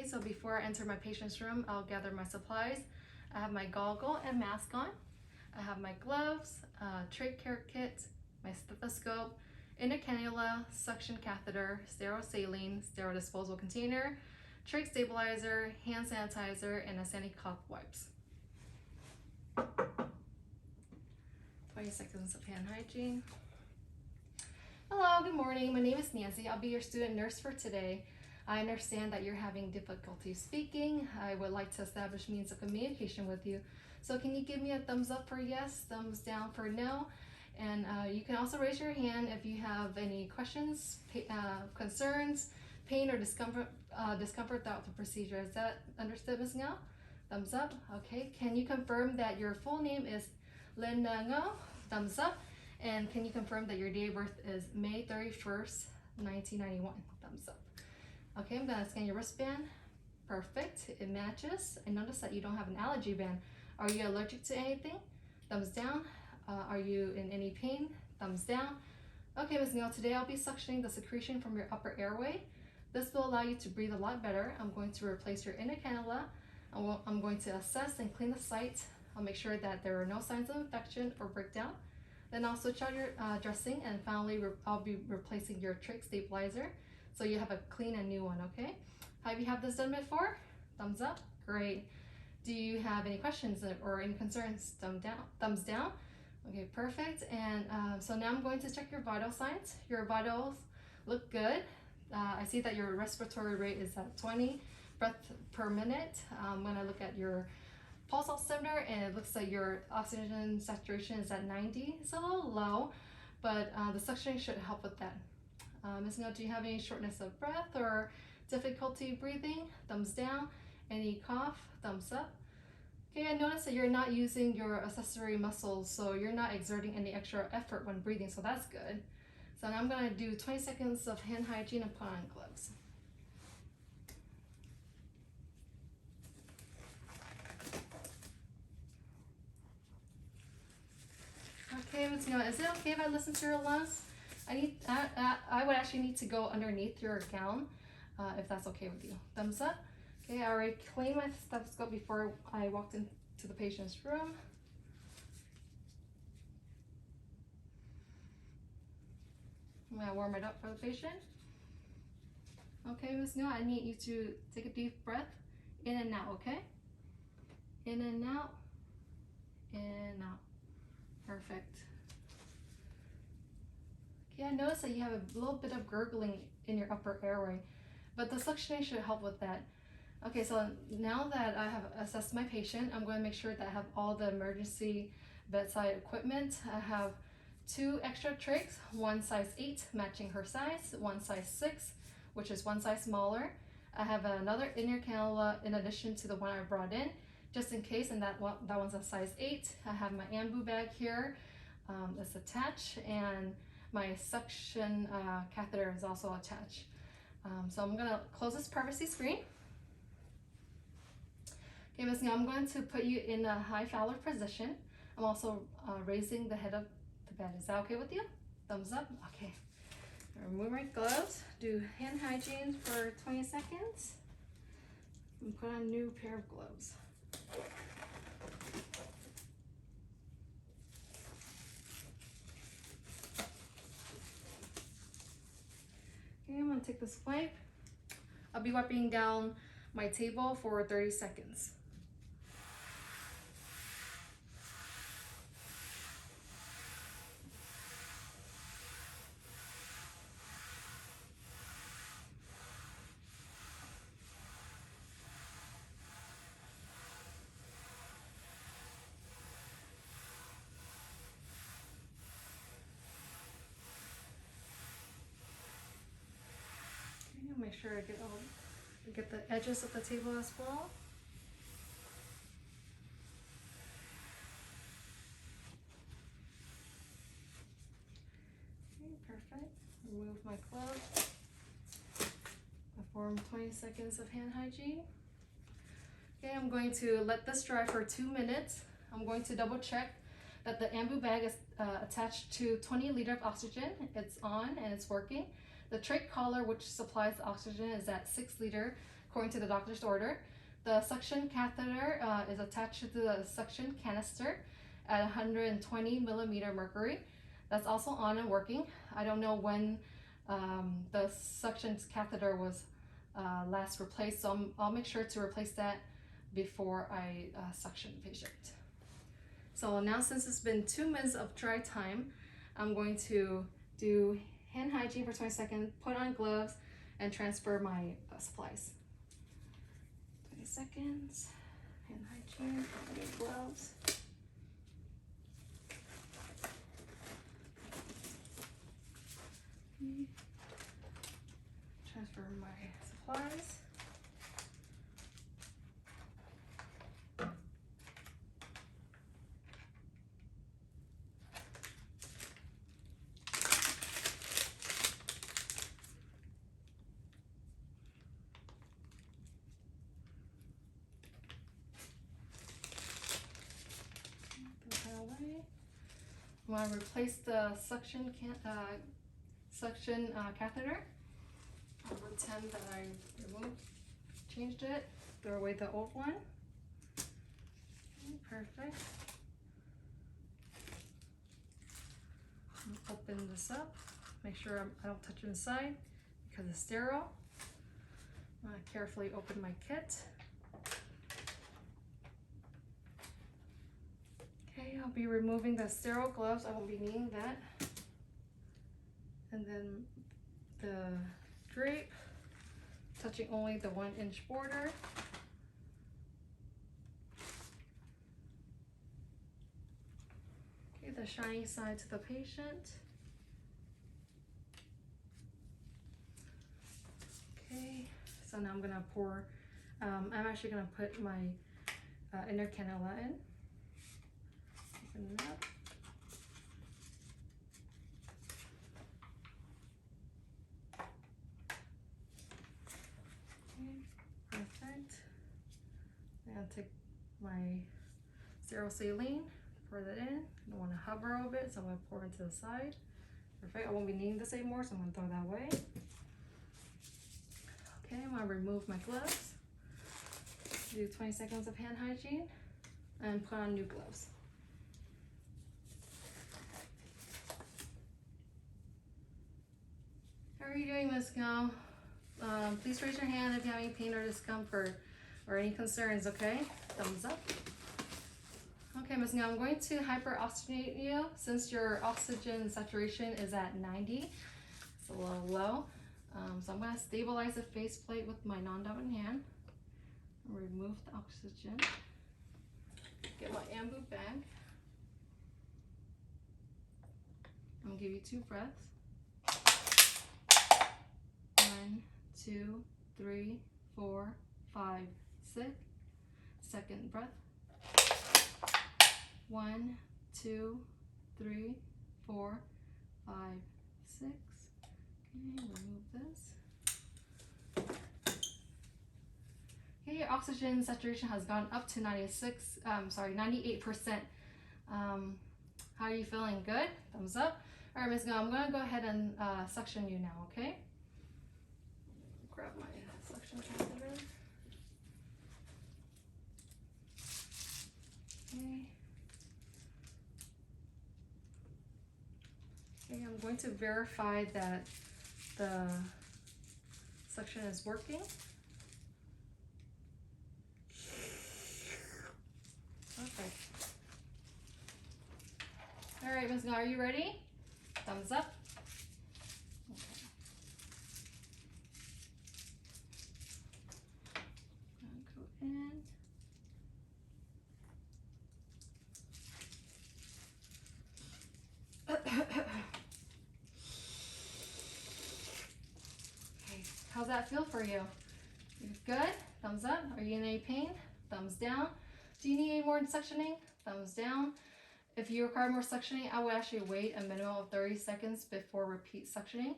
so before I enter my patient's room, I'll gather my supplies. I have my goggle and mask on. I have my gloves, trach care kit, my stethoscope, inner cannula, suction catheter, sterile saline, sterile disposable container, trach stabilizer, hand sanitizer, and a sandy-cloth wipes. 20 seconds of hand hygiene. Hello, good morning. My name is Nancy. I'll be your student nurse for today. I understand that you're having difficulty speaking. I would like to establish means of communication with you. So can you give me a thumbs up for yes, thumbs down for no? And you can also raise your hand if you have any questions, concerns, pain, or discomfort throughout the procedure. Is that understood, Ms. Ngao? Thumbs up. Okay. Can you confirm that your full name is Linda Ngao? Thumbs up. And can you confirm that your date of birth is May 31st, 1991? Thumbs up. Okay, I'm gonna scan your wristband. Perfect, it matches. I notice that you don't have an allergy band. Are you allergic to anything? Thumbs down. Are you in any pain? Thumbs down. Okay, Ms. Ngao, today I'll be suctioning the secretion from your upper airway. This will allow you to breathe a lot better. I'm going to replace your inner cannula. I'm going to assess and clean the site. I'll make sure that there are no signs of infection or breakdown. Then I'll switch out your dressing, and finally I'll be replacing your trach stabilizer, so you have a clean and new one, okay? Have you had this done before? Thumbs up, great. Do you have any questions or any concerns? Thumbs down. Okay, perfect. And so now I'm going to check your vital signs. Your vitals look good. I see that your respiratory rate is at 20 breaths per minute. When I look at your pulse oximeter, and it looks like your oxygen saturation is at 90. It's a little low, but the suctioning should help with that. Ms. Ngao, do you have any shortness of breath or difficulty breathing? Thumbs down. Any cough? Thumbs up. Okay, I notice that you're not using your accessory muscles, so you're not exerting any extra effort when breathing, so that's good. So now I'm gonna do 20 seconds of hand hygiene and put on gloves. Okay, Ms. Ngao, is it okay if I listen to your lungs? I would actually need to go underneath your gown, if that's okay with you. Thumbs up. Okay, I already cleaned my stethoscope before I walked into the patient's room. I'm gonna warm it up for the patient. Okay, Ms. Ngao, I need you to take a deep breath in and out, okay? In and out, in and out. Perfect. Okay, I notice that you have a little bit of gurgling in your upper airway, but the suctioning should help with that. Okay, so now that I have assessed my patient, I'm going to make sure that I have all the emergency bedside equipment. I have 2 extra trachs, one size 8 matching her size, one size 6, which is one size smaller. I have another inner cannula in addition to the one I brought in, just in case, and that one's a size 8. I have my ambu bag here, it's attached, and my suction catheter is also attached. So I'm gonna close this privacy screen. Okay, Ms. Ngao, I'm going to put you in a high Fowler position. I'm also raising the head of the bed. Is that okay with you? Thumbs up? Okay. Remove my gloves, do hand hygiene for 20 seconds, and put on a new pair of gloves. Okay, I'm gonna take this wipe. I'll be wiping down my table for 30 seconds. Make sure I get the edges of the table as well. Okay, perfect. Remove my gloves. Perform 20 seconds of hand hygiene. Okay, I'm going to let this dry for 2 minutes. I'm going to double check that the ambu bag is attached to 20 liters of oxygen. It's on and it's working. The trach collar, which supplies the oxygen, is at 6 liters. according to the doctor's order. The suction catheter is attached to the suction canister at 120 millimeter mercury. That's also on and working. I don't know when the suction catheter was last replaced, so I'll make sure to replace that before I suction the patient. So now, since it's been 2 minutes of dry time, I'm going to do hand hygiene for 20 seconds, put on gloves, and transfer my supplies. 20 seconds, hand hygiene, put on gloves. Transfer my supplies. I'm going to replace the suction catheter. I'll pretend that I changed it, throw away the old one. Okay, perfect. Open this up, make sure I don't touch it inside because it's sterile. I'm going to carefully open my kit. Okay, I'll be removing the sterile gloves. I won't be needing that. And then the drape, touching only the 1-inch border. Okay, the shiny side to the patient. Okay, so now I'm gonna pour, I'm actually gonna put my inner cannula in. Open it up. Perfect. I'm gonna take my sterile saline, pour that in. I don't want to hover over it, so I'm gonna pour it to the side. Perfect. I won't be needing this anymore, so I'm gonna throw that away. Okay, I'm gonna remove my gloves. Do 20 seconds of hand hygiene and put on new gloves. How are you doing, Ms. Go? Please raise your hand if you have any pain or discomfort or any concerns, okay? Thumbs up. Okay, Ms. Now I'm going to hyperoxygenate you since your oxygen saturation is at 90. It's a little low. So I'm going to stabilize the faceplate with my non-dominant hand. Remove the oxygen. Get my ambu bag. I'm going to give you 2 breaths. 1, 2, 3, 4, 5, 6. Second breath. 1, 2, 3, 4, 5, 6. Okay, remove this. Okay, your oxygen saturation has gone up to 98%. How are you feeling? Good? Thumbs up. All right, Ms. Go, I'm going to go ahead and suction you now, okay? Grab my suction catheter. Okay. Okay, I'm going to verify that the suction is working. Perfect. All right, Ms. Ngo, are you ready? Thumbs up. Okay. Go in. Okay, how's that feel for you? Good? Thumbs up. Are you in any pain? Thumbs down. Do you need any more suctioning? Thumbs down. If you require more suctioning, I would actually wait a minimum of 30 seconds before repeat suctioning.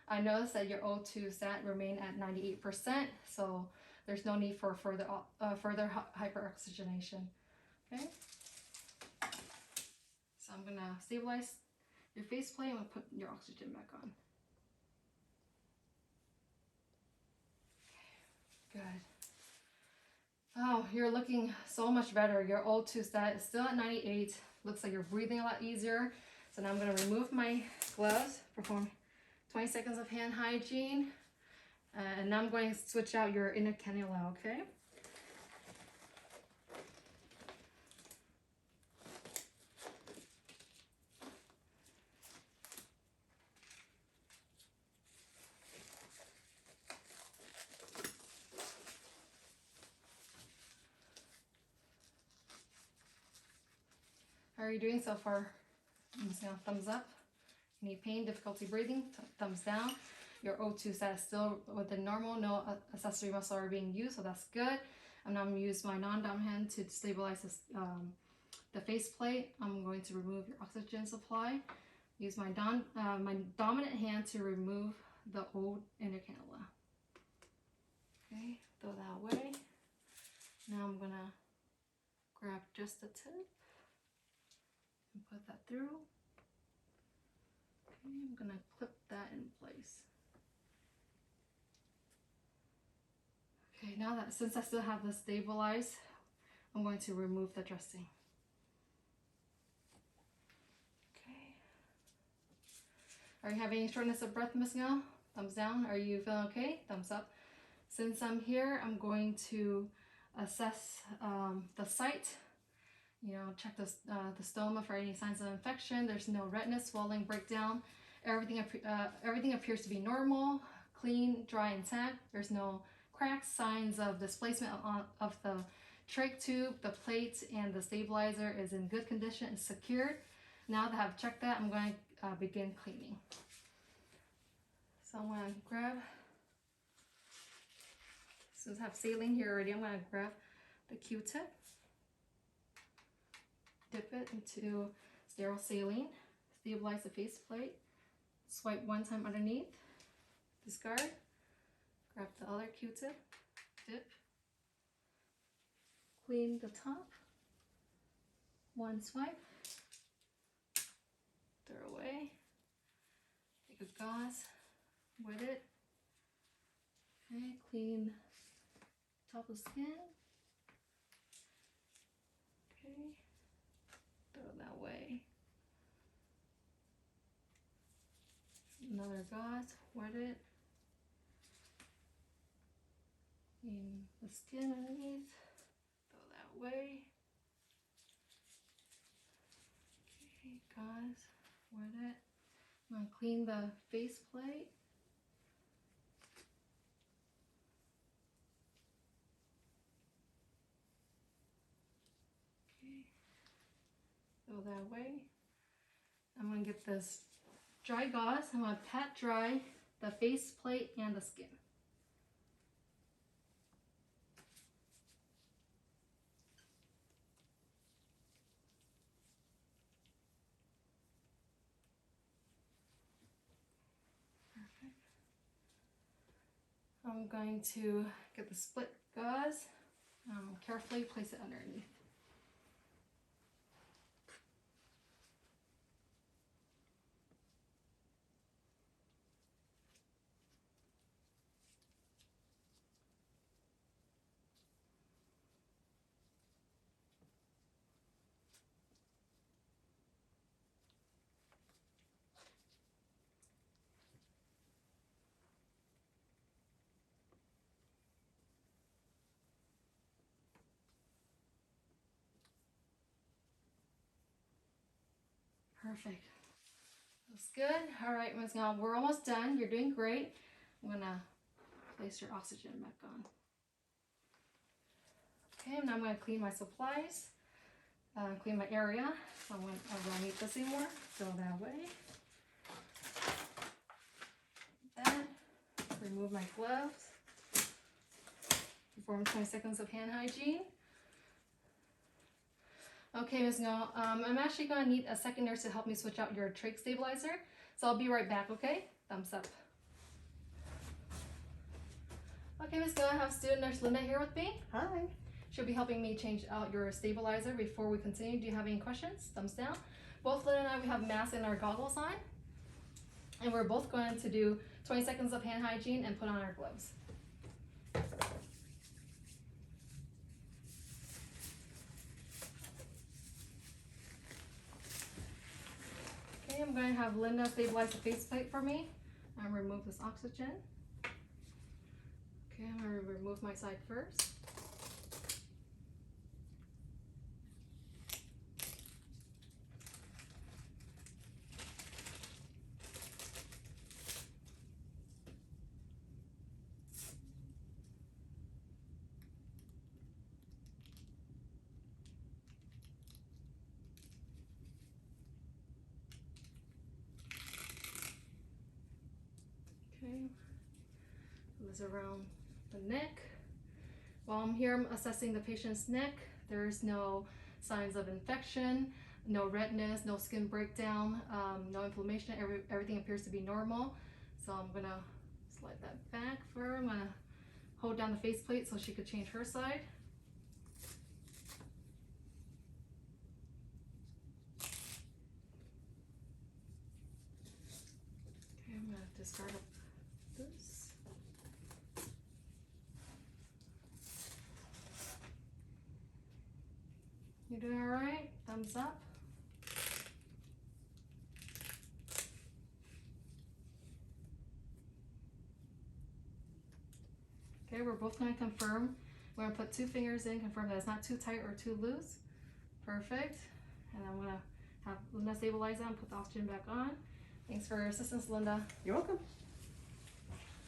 I noticed that your O2 sat remain at 98%, so there's no need for further hyperoxygenation. Okay. So I'm gonna stabilize your faceplate and we'll put your oxygen back on. Okay, good. you're looking so much better. Your O2 stat is still at 98. Looks like you're breathing a lot easier. So now I'm going to remove my gloves, perform 20 seconds of hand hygiene, and now I'm going to switch out your inner cannula, okay? How are you doing so far? I'm just gonna thumbs up. Any pain, difficulty breathing? Thumbs down. Your O2 stat is still within normal. No accessory muscle are being used, so that's good. And now I'm gonna use my non-dominant hand to stabilize this, the face plate. I'm going to remove your oxygen supply. Use my dominant hand to remove the old inner cannula. Okay, throw that away. Now I'm gonna grab just the tip and put that through. Okay, I'm gonna clip that in place. Okay, now that since I still have this stabilized, I'm going to remove the dressing. Okay. Are you having any shortness of breath, Miss Ngao? Thumbs down. Are you feeling okay? Thumbs up. Since I'm here, I'm going to assess the site. You know, check the stoma for any signs of infection. There's no redness, swelling, breakdown. Everything appears to be normal, clean, dry, intact. There's no cracks, signs of displacement of the trach tube. The plate and the stabilizer is in good condition and secured. Now that I've checked that, I'm going to begin cleaning. So I'm going to grab, since I have saline here already, I'm going to grab the Q-tip. Dip it into sterile saline, stabilize the face plate, swipe one time underneath, discard, grab the other Q-tip, dip, clean the top, one swipe, throw away, take a gauze, wet it, okay, clean top of skin, okay. Throw that away. Another gauze, wet it. Clean the skin underneath. Throw that away. Okay, gauze, wet it. I'm gonna clean the face plate. Okay. Throw that away. I'm going to get this dry gauze. I'm going to pat dry the face plate and the skin. Perfect. I'm going to get the split gauze, carefully place it underneath. Perfect. That's good. All right, Ms. Ngao, we're almost done. You're doing great. I'm gonna place your oxygen back on. Okay, now I'm gonna clean my supplies, clean my area. So I don't need this anymore. Throw that away. That. Remove my gloves. Perform 20 seconds of hand hygiene. Okay, Ms. Ngao, I'm actually going to need a second nurse to help me switch out your trach stabilizer. So I'll be right back, okay? Thumbs up. Okay, Ms. Ngao, I have student nurse Linda here with me. Hi. She'll be helping me change out your stabilizer before we continue. Do you have any questions? Thumbs down. Both Linda and I, we have masks and our goggles on. And we're both going to do 20 seconds of hand hygiene and put on our gloves. I'm going to have Linda stabilize the faceplate for me and remove this oxygen. Okay, I'm going to remove my side first. Okay, this around the neck. While I'm here, I'm assessing the patient's neck. There's no signs of infection, no redness, no skin breakdown, no inflammation. Everything appears to be normal. So I'm gonna slide that back for her. I'm gonna hold down the faceplate so she could change her side. Okay, I'm gonna discard up this. You doing all right? Thumbs up. Okay, we're both going to confirm. We're going to put 2 fingers in, confirm that it's not too tight or too loose. Perfect. And I'm going to have Linda stabilize that and put the oxygen back on. Thanks for your assistance, Linda. You're welcome.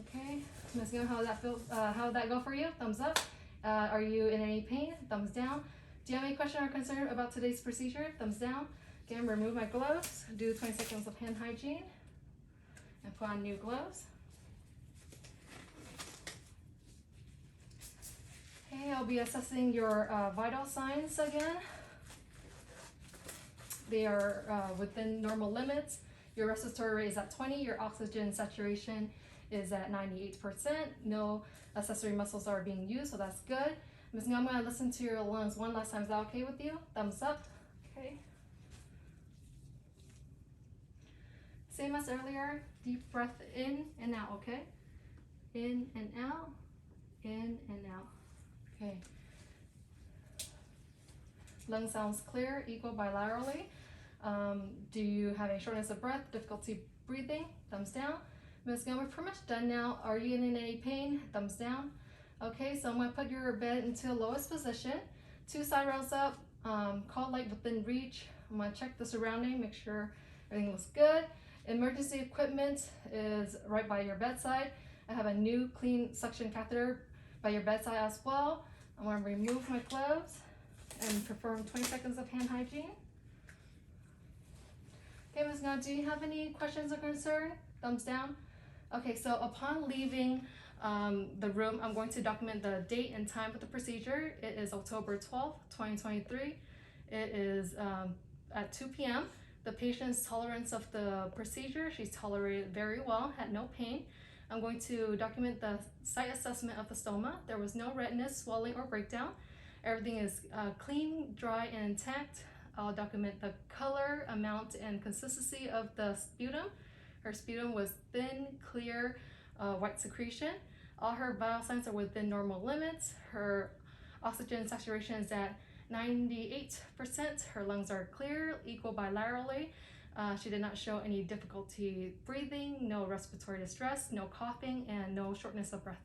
Okay, Ms. Young, how did that feel? How did that go for you? Thumbs up. Are you in any pain? Thumbs down. Do you have any question or concern about today's procedure? Thumbs down. Again, remove my gloves. Do 20 seconds of hand hygiene and put on new gloves. Okay, I'll be assessing your vital signs again. They are within normal limits. Your respiratory rate is at 20. Your oxygen saturation is at 98%. No accessory muscles are being used, so that's good. Ms. Ng, I'm going to listen to your lungs one last time. Is that okay with you? Thumbs up. Okay. Same as earlier. Deep breath in and out, okay? In and out. In and out. Okay. Lung sounds clear, equal bilaterally. Do you have any shortness of breath, difficulty breathing? Thumbs down. Ms. Gilmer, we're pretty much done now. Are you in any pain? Thumbs down. Okay, so I'm going to put your bed into lowest position. 2 side rails up, call light within reach. I'm going to check the surrounding, make sure everything looks good. Emergency equipment is right by your bedside. I have a new clean suction catheter by your bedside as well. I'm going to remove my gloves and perform 20 seconds of hand hygiene. Okay, Ms. Nga, do you have any questions or concern? Thumbs down. Okay, so upon leaving the room, I'm going to document the date and time for the procedure. It is October 12th, 2023. It is at 2 p.m. The patient's tolerance of the procedure, she's tolerated very well, had no pain. I'm going to document the site assessment of the stoma. There was no redness, swelling, or breakdown. Everything is clean, dry, and intact. I'll document the color, amount, and consistency of the sputum. Her sputum was thin, clear, white secretion. All her vital signs are within normal limits. Her oxygen saturation is at 98%. Her lungs are clear, equal bilaterally. She did not show any difficulty breathing, no respiratory distress, no coughing, and no shortness of breath.